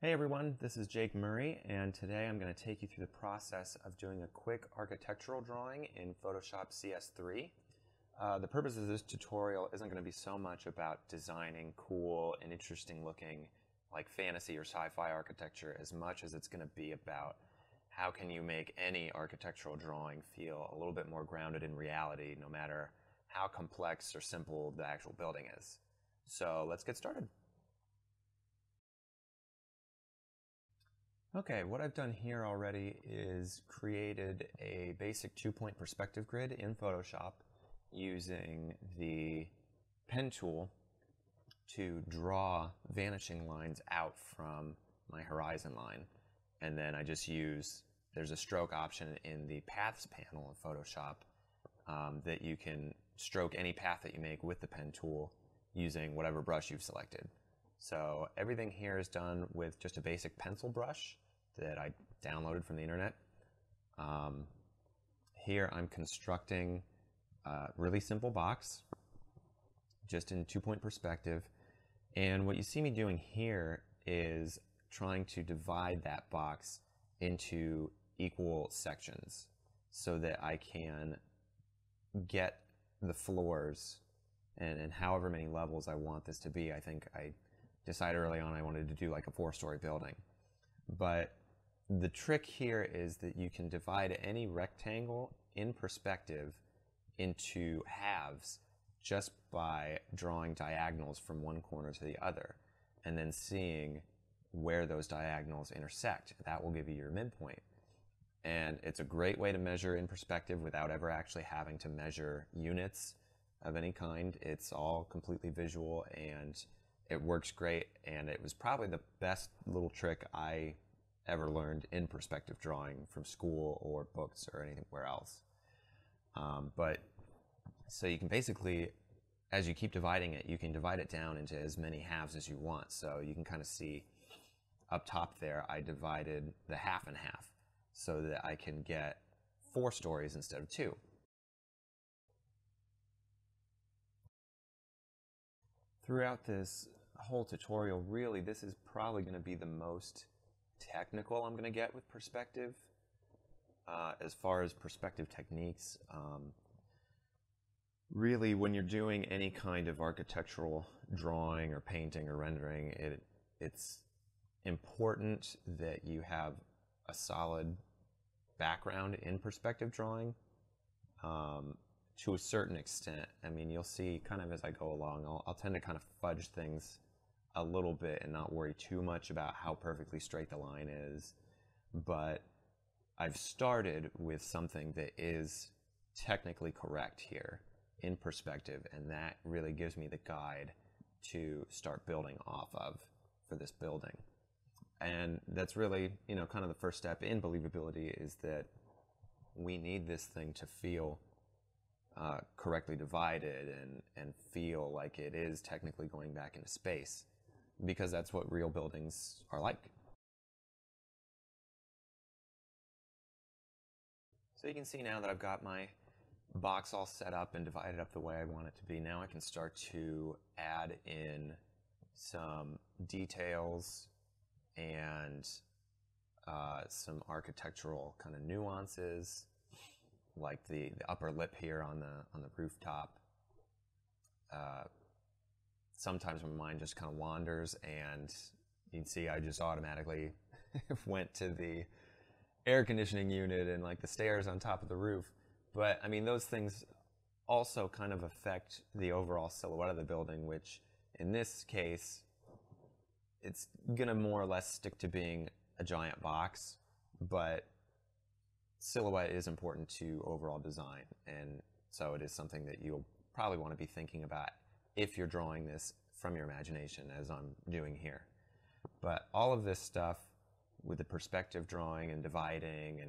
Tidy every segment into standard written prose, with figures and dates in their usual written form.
Hey everyone, this is Jake Murray, and today I'm going to take you through the process of doing a quick architectural drawing in Photoshop CS3. The purpose of this tutorial isn't going to be so much about designing cool and interesting looking like fantasy or sci-fi architecture as much as it's going to be about how can you make any architectural drawing feel a little bit more grounded in reality no matter how complex or simple the actual building is. So let's get started. Okay, what I've done here already is created a basic 2-point perspective grid in Photoshop using the pen tool to draw vanishing lines out from my horizon line. And then I just use, there's a stroke option in the paths panel of Photoshop that you can stroke any path that you make with the pen tool using whatever brush you've selected. So everything here is done with just a basic pencil brush that I downloaded from the internet. Here I'm constructing a really simple box, just in 2-point perspective. And what you see me doing here is trying to divide that box into equal sections so that I can get the floors and however many levels I want this to be. I think I decided early on I wanted to do like a 4-story building. But the trick here is that you can divide any rectangle in perspective into halves just by drawing diagonals from one corner to the other and then seeing where those diagonals intersect. That will give you your midpoint. And it's a great way to measure in perspective without ever actually having to measure units of any kind. It's all completely visual and it works great, and it was probably the best little trick I ever learned in perspective drawing from school or books or anywhere else. But so you can basically, as you keep dividing it, you can divide it down into as many halves as you want. So you can kind of see up top there, I divided the half in half so that I can get 4 stories instead of 2. Throughout this whole tutorial, really, this is probably going to be the most technical I'm going to get with perspective. As far as perspective techniques, really when you're doing any kind of architectural drawing or painting or rendering, it's important that you have a solid background in perspective drawing to a certain extent. I mean, you'll see kind of as I go along, I'll tend to kind of fudge things a little bit and not worry too much about how perfectly straight the line is. But I've started with something that is technically correct here in perspective, and that really gives me the guide to start building off of for this building. And that's really, kind of the first step in believability, is that we need this thing to feel correctly divided and feel like it is technically going back into space, because that's what real buildings are like. So you can see now that I've got my box all set up and divided up the way I want it to be. Now I can start to add in some details and some architectural kind of nuances, like the upper lip here on the rooftop. Sometimes my mind just kind of wanders, and you can see I just automatically went to the air conditioning unit and like the stairs on top of the roof. But I mean, those things also kind of affect the overall silhouette of the building, which in this case, it's gonna more or less stick to being a giant box, but silhouette is important to overall design. And so it is something that you'll probably want to be thinking about if you're drawing this from your imagination, as I'm doing here. But all of this stuff with the perspective drawing and dividing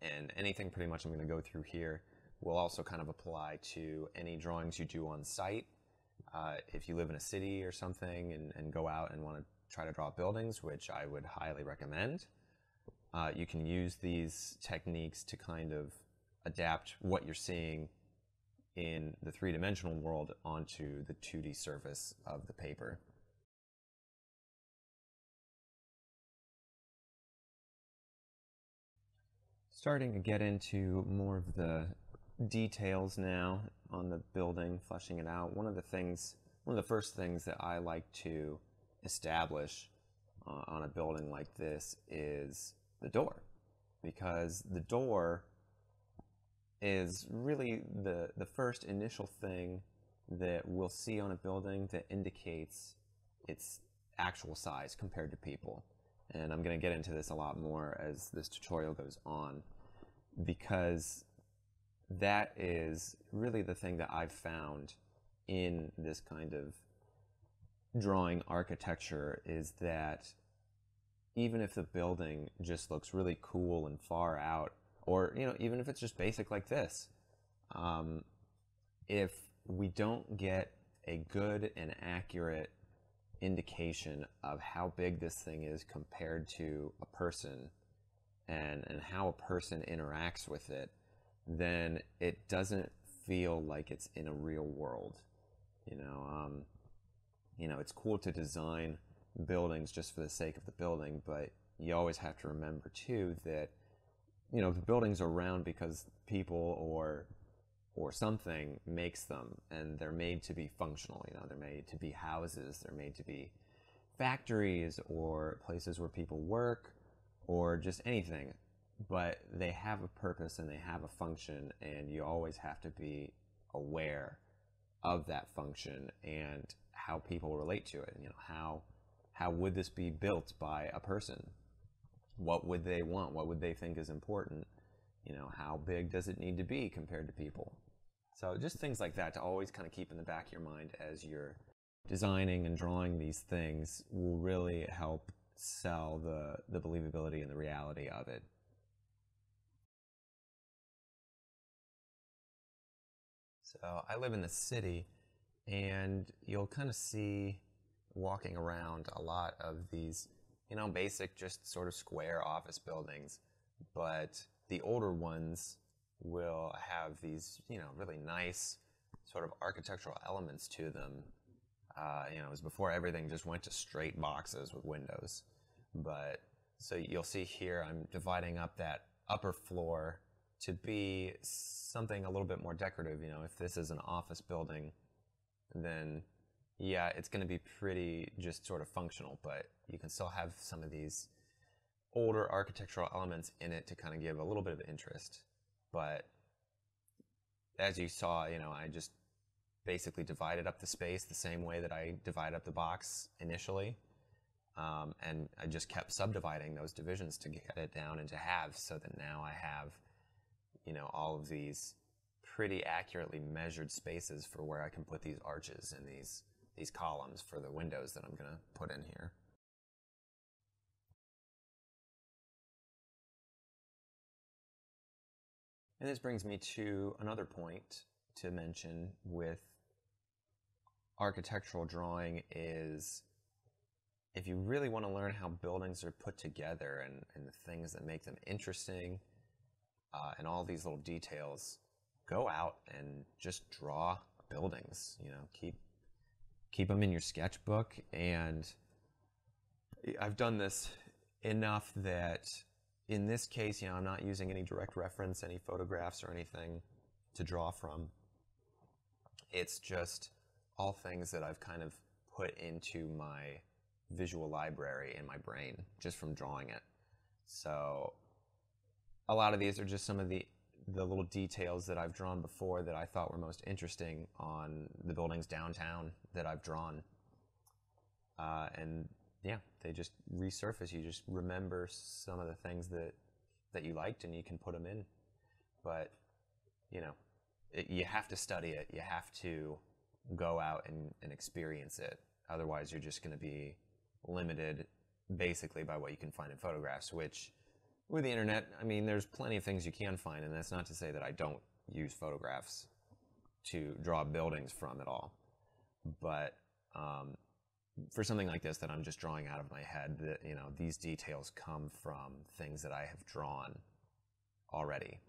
and anything pretty much I'm going to go through here will also kind of apply to any drawings you do on site. If you live in a city or something and go out and want to try to draw buildings, which I would highly recommend, you can use these techniques to kind of adapt what you're seeing in the 3-dimensional world onto the 2D surface of the paper. starting to get into more of the details now on the building, fleshing it out. One of the first things that I like to establish on a building like this is the door, because the door is really the first initial thing that we'll see on a building that indicates its actual size compared to people. And I'm going to get into this a lot more as this tutorial goes on, because that is really the thing that I've found in this kind of drawing architecture, is that even if the building just looks really cool and far out, or even if it's just basic like this, if we don't get a good and accurate indication of how big this thing is compared to a person, and how a person interacts with it, then it doesn't feel like it's in a real world. It's cool to design buildings just for the sake of the building, but you always have to remember too that the buildings are around because people or something makes them, and they're made to be functional. They're made to be houses, they're made to be factories or places where people work, or just anything, but they have a purpose and they have a function, and you always have to be aware of that function and how people relate to it. How would this be built by a person? What would they want? What would they think is important? How big does it need to be compared to people? So just things like that to always kind of keep in the back of your mind as you're designing and drawing these things will really help sell the believability and the reality of it. So I live in the city, and you'll kind of see walking around a lot of these, basic, just sort of square office buildings, but the older ones will have these, really nice sort of architectural elements to them. It was before everything just went to straight boxes with windows. But so you'll see here, I'm dividing up that upper floor to be something a little bit more decorative. If this is an office building, then yeah, it's going to be pretty just sort of functional, but you can still have some of these older architectural elements in it to kind of give a little bit of interest. But as you saw, I just basically divided up the space the same way that I divided up the box initially. And I just kept subdividing those divisions to get it down into halves, so that now I have, all of these pretty accurately measured spaces for where I can put these arches and these columns for the windows that I'm going to put in here. And this brings me to another point to mention with architectural drawing is, if you really want to learn how buildings are put together and the things that make them interesting, and all these little details, go out and just draw buildings. Keep them in your sketchbook. And I've done this enough that in this case, I'm not using any direct reference, any photographs or anything to draw from. It's just all things that I've kind of put into my visual library in my brain just from drawing it. So a lot of these are just some of the little details that I've drawn before that I thought were most interesting on the buildings downtown that I've drawn. And yeah, they just resurface. You just remember some of the things that you liked, and you can put them in. But, you have to study it. You have to go out and experience it. Otherwise, you're just going to be limited basically by what you can find in photographs, which with the internet, there's plenty of things you can find, and that's not to say that I don't use photographs to draw buildings from at all. But for something like this that I'm just drawing out of my head, that these details come from things that I have drawn already.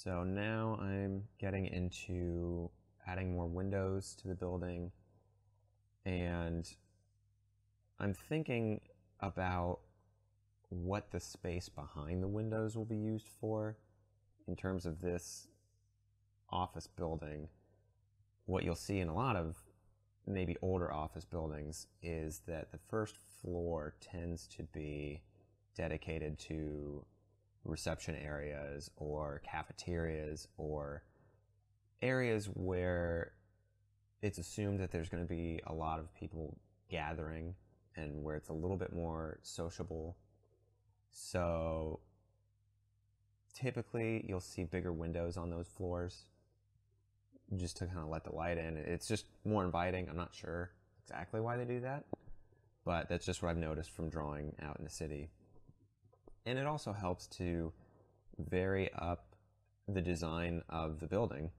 So now I'm getting into adding more windows to the building, and I'm thinking about what the space behind the windows will be used for. In terms of this office building, what you'll see in a lot of maybe older office buildings is that the first floor tends to be dedicated to reception areas or cafeterias or areas where it's assumed that there's going to be a lot of people gathering and where it's a little bit more sociable. So typically you'll see bigger windows on those floors just to kind of let the light in. It's just more inviting. I'm not sure exactly why they do that, but that's just what I've noticed from drawing out in the city. And it also helps to vary up the design of the building.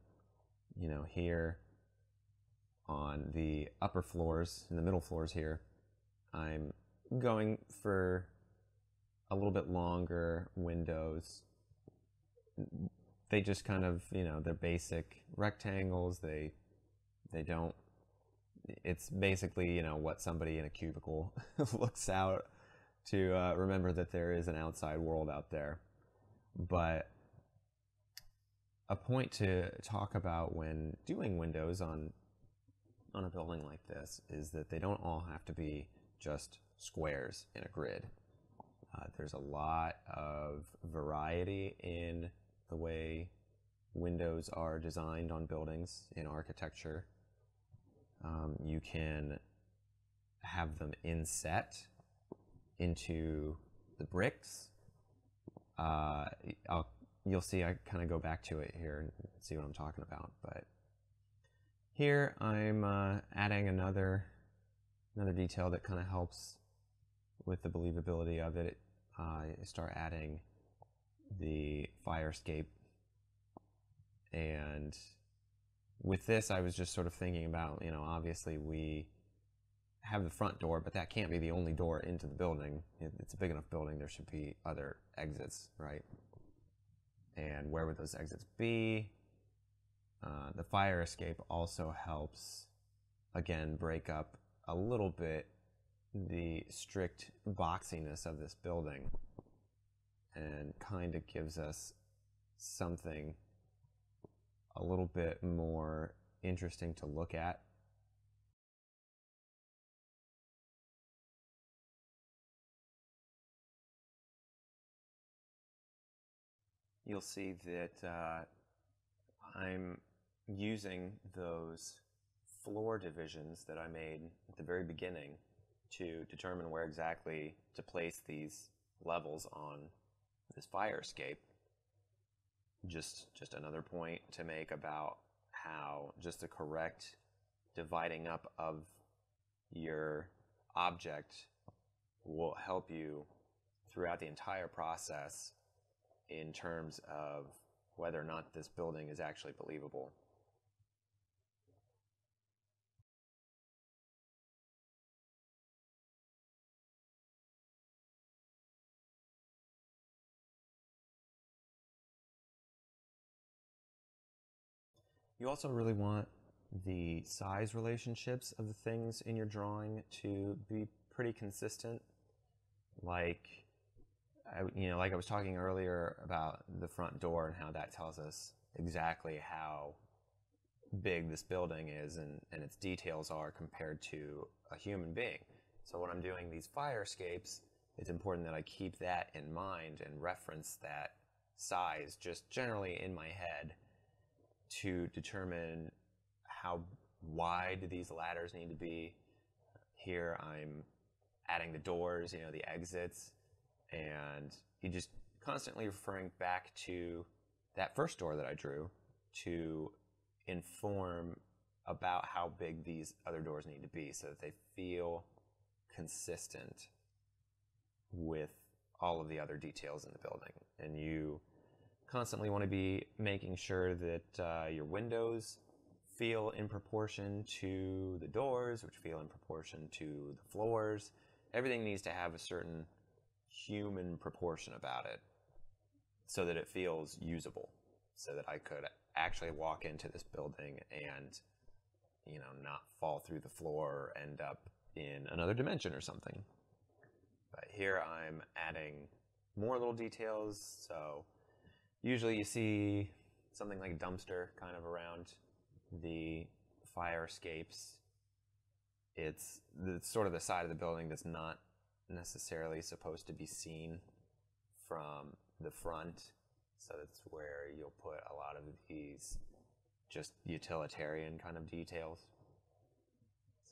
You know, here on the upper floors, in the middle floors here, I'm going for a little bit longer windows. They just kind of, you know, they're basic rectangles. They don't, it's basically, you know, what somebody in a cubicle looks out to remember that there is an outside world out there. But a point to talk about when doing windows on a building like this is that they don't all have to be just squares in a grid. There's a lot of variety in the way windows are designed on buildings in architecture. You can have them inset into the bricks. You'll see I kind of go back to it here and see what I'm talking about. But here I'm adding another detail that kind of helps with the believability of it. I start adding the fire escape, and with this I was just sort of thinking about, you know, obviously we have the front door, but that can't be the only door into the building. It's a big enough building, there should be other exits, right? And where would those exits be? The fire escape also helps, again, break up a little bit the strict boxiness of this building and kind of gives us something a little bit more interesting to look at. You'll see that I'm using those floor divisions that I made at the very beginning to determine where exactly to place these levels on this fire escape. Just another point to make about how just the correct dividing up of your object will help you throughout the entire process in terms of whether or not this building is actually believable. You also really want the size relationships of the things in your drawing to be pretty consistent. Like, like I was talking earlier about the front door and how that tells us exactly how big this building is and its details are compared to a human being. So when I'm doing these fire escapes, it's important that I keep that in mind and reference that size just generally in my head to determine how wide these ladders need to be. Here I'm adding the doors, the exits, and you just constantly referring back to that first door that I drew to inform about how big these other doors need to be so that they feel consistent with all of the other details in the building. And you constantly want to be making sure that your windows feel in proportion to the doors, which feel in proportion to the floors. Everything needs to have a certain human proportion about it so that it feels usable. so that I could actually walk into this building and, you know, not fall through the floor or end up in another dimension or something. But here I'm adding more little details. So usually you see something like a dumpster kind of around the fire escapes. It's sort of the side of the building that's not necessarily supposed to be seen from the front. So that's where you'll put a lot of these just utilitarian kind of details.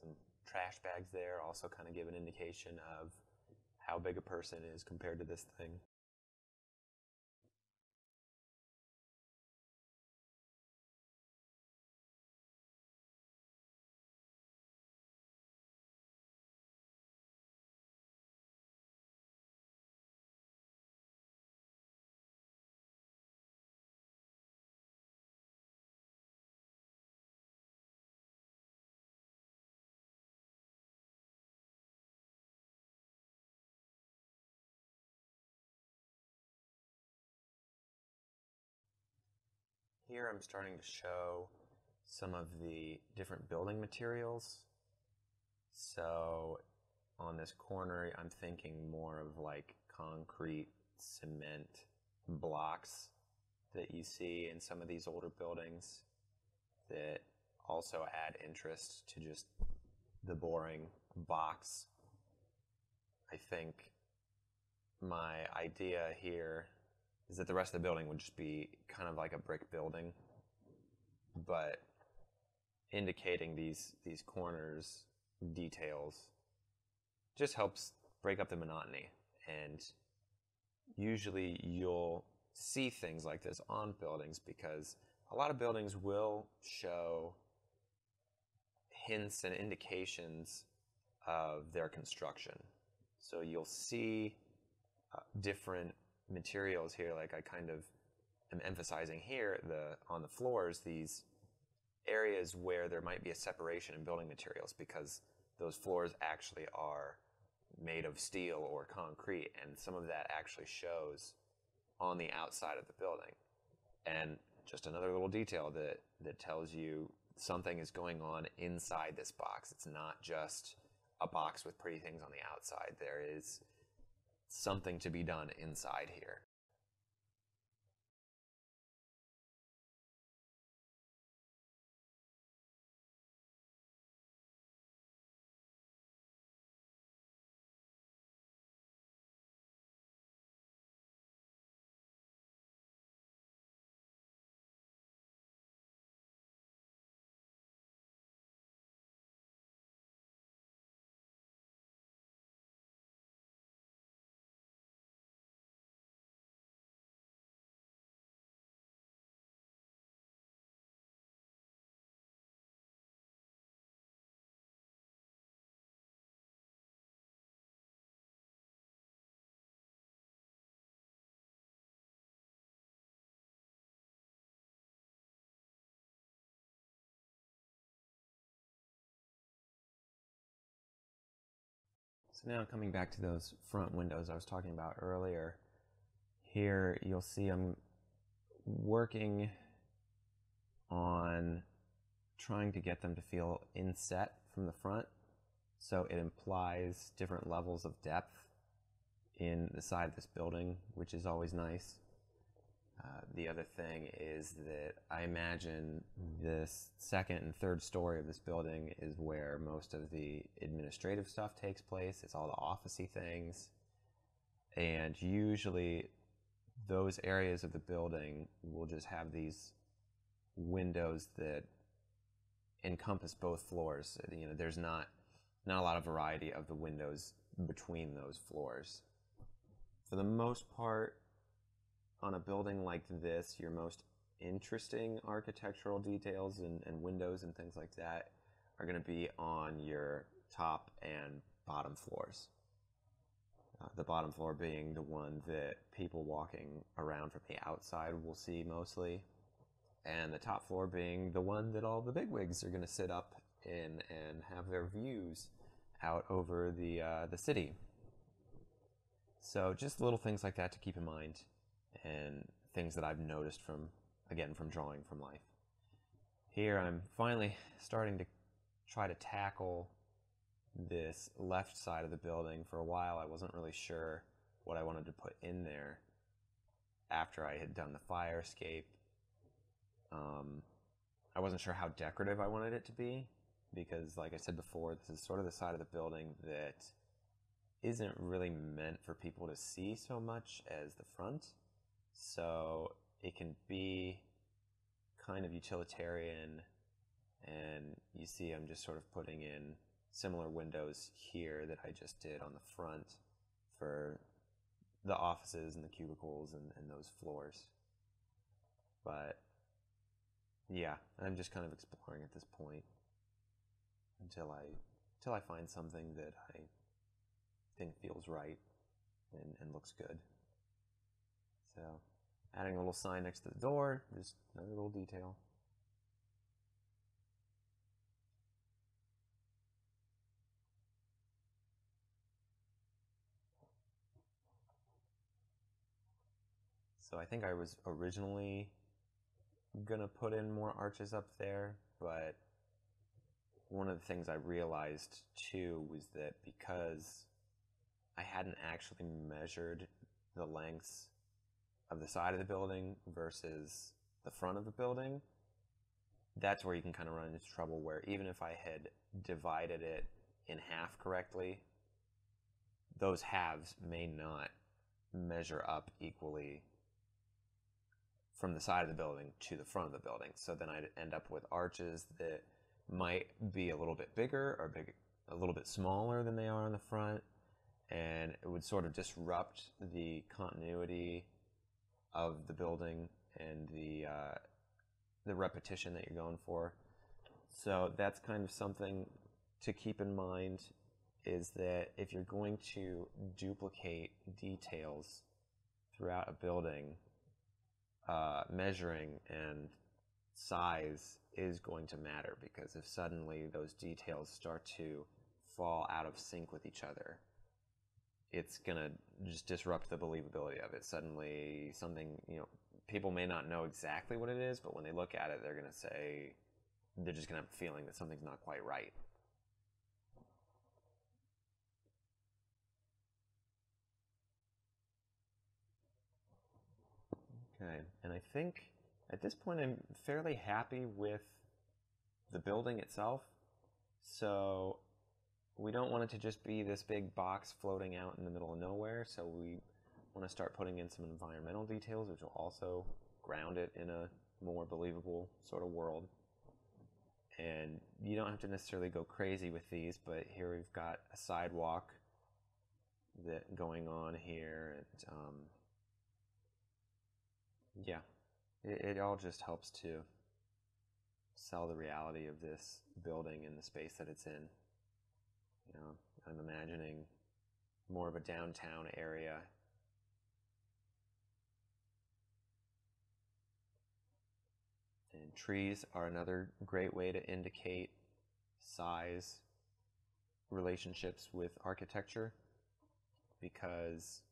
Some trash bags there also kind of give an indication of how big a person is compared to this thing. Here I'm starting to show some of the different building materials. So on this corner, I'm thinking more of like concrete, cement blocks that you see in some of these older buildings that also add interest to just the boring box. I think my idea here is that the rest of the building would just be kind of like a brick building, but indicating these corners, details, just helps break up the monotony. And usually you'll see things like this on buildings because a lot of buildings will show hints and indications of their construction. So you'll see different materials here, like I kind of am emphasizing here on the floors, these areas where there might be a separation in building materials because those floors actually are made of steel or concrete, and some of that actually shows on the outside of the building. And just another little detail that tells you something is going on inside this box. It's not just a box with pretty things on the outside. There is something to be done inside here. So now coming back to those front windows I was talking about earlier, here you'll see I'm working on trying to get them to feel inset from the front. So it implies different levels of depth in the side of this building, which is always nice. The other thing is that I imagine this second and third story of this building is where most of the administrative stuff takes place. It's all the office-y things. And usually those areas of the building will just have these windows that encompass both floors. You know, there's not a lot of variety of the windows between those floors. For the most part, on a building like this, your most interesting architectural details and windows and things like that are going to be on your top and bottom floors. The bottom floor being the one that people walking around from the outside will see mostly, and the top floor being the one that all the bigwigs are going to sit up in and have their views out over the city. So just little things like that to keep in mind, and things that I've noticed from again, from drawing from life. Here I'm finally starting to try to tackle this left side of the building. For a while I wasn't really sure what I wanted to put in there after I had done the fire escape. I wasn't sure how decorative I wanted it to be, because like I said before, this is sort of the side of the building that isn't really meant for people to see so much as the front. So it can be kind of utilitarian, and you see I'm just sort of putting in similar windows here that I just did on the front for the offices and the cubicles and those floors. But yeah, I'm just kind of exploring at this point until I find something that I think feels right and looks good. So adding a little sign next to the door, just another little detail. So I think I was originally gonna put in more arches up there, but one of the things I realized too was that because I hadn't actually measured the lengths of the side of the building versus the front of the building, that's where you can kind of run into trouble, where even if I had divided it in half correctly, those halves may not measure up equally from the side of the building to the front of the building. So then I'd end up with arches that might be a little bit bigger or a little bit smaller than they are on the front, and it would sort of disrupt the continuity of the building and the repetition that you're going for. So that's kind of something to keep in mind, is that if you're going to duplicate details throughout a building, measuring and size is going to matter, because if suddenly those details start to fall out of sync with each other, it's going to just disrupt the believability of it. Suddenly something, people may not know exactly what it is, but when they look at it, they're going to say, they're just going to have a feeling that something's not quite right. Okay, and I think at this point I'm fairly happy with the building itself. So we don't want it to just be this big box floating out in the middle of nowhere, so we want to start putting in some environmental details, which will also ground it in a more believable sort of world. And you don't have to necessarily go crazy with these, but here we've got a sidewalk that going on here, and yeah, it all just helps to sell the reality of this building and the space that it's in. I'm imagining more of a downtown area. And trees are another great way to indicate size relationships with architecture, because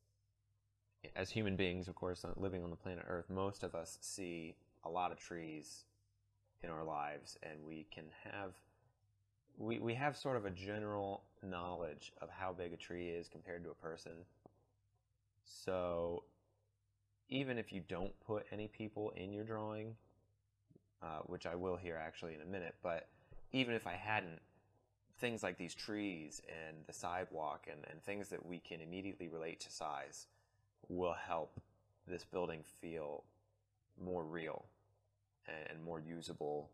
as human beings, of course, living on the planet Earth, most of us see a lot of trees in our lives, and we have sort of a general knowledge of how big a tree is compared to a person. So even if you don't put any people in your drawing, which I will here actually in a minute, but even if I hadn't, things like these trees and the sidewalk and things that we can immediately relate to size will help this building feel more real and more usable,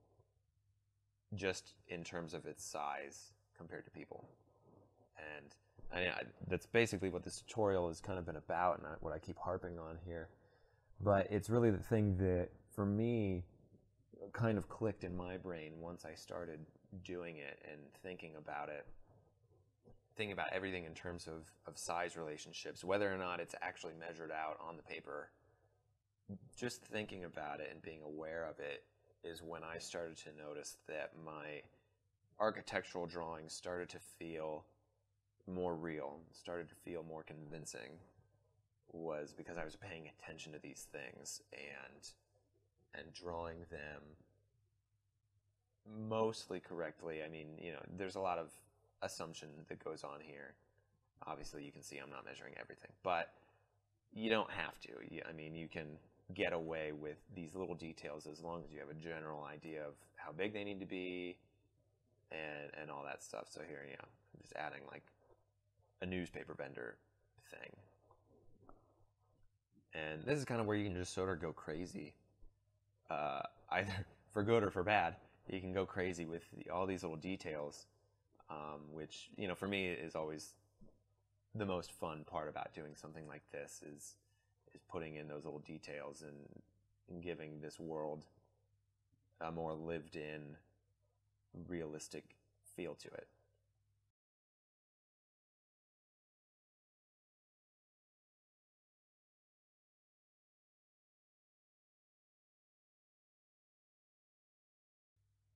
just in terms of its size compared to people. And that's basically what this tutorial has kind of been about, and what I keep harping on here. But it's really the thing that, for me, kind of clicked in my brain once I started doing it and thinking about everything in terms of size relationships, whether or not it's actually measured out on the paper. Just thinking about it and being aware of it is when I started to notice that my architectural drawings started to feel more real, started to feel more convincing, was because I was paying attention to these things. And and drawing them mostly correctly. I mean, there's a lot of assumption that goes on here. Obviously, you can see I'm not measuring everything, but you don't have to. I mean, you can get away with these little details as long as you have a general idea of how big they need to be and all that stuff. So here, I'm just adding like a newspaper bender thing. And this is kind of where you can just sort of go crazy, either for good or for bad. You can go crazy with all these little details, which, for me is always the most fun part about doing something like this is putting in those little details and giving this world a more lived-in, realistic feel to it.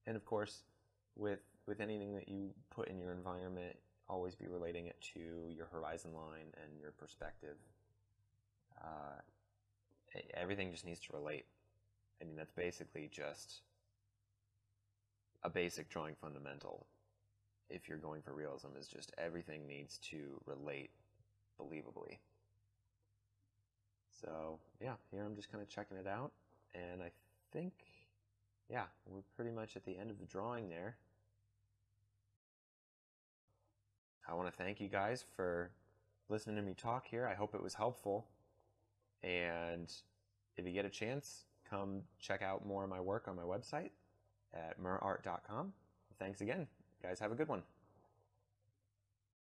And of course, with anything that you put in your environment, always be relating it to your horizon line and your perspective. Everything just needs to relate. I mean, that's basically just a basic drawing fundamental. If you're going for realism, is just everything needs to relate believably. So yeah, here I'm just kind of checking it out, and I think, yeah, we're pretty much at the end of the drawing there. I want to thank you guys for listening to me talk here. I hope it was helpful. And if you get a chance, come check out more of my work on my website at murart.com. Thanks again. Guys, have a good one.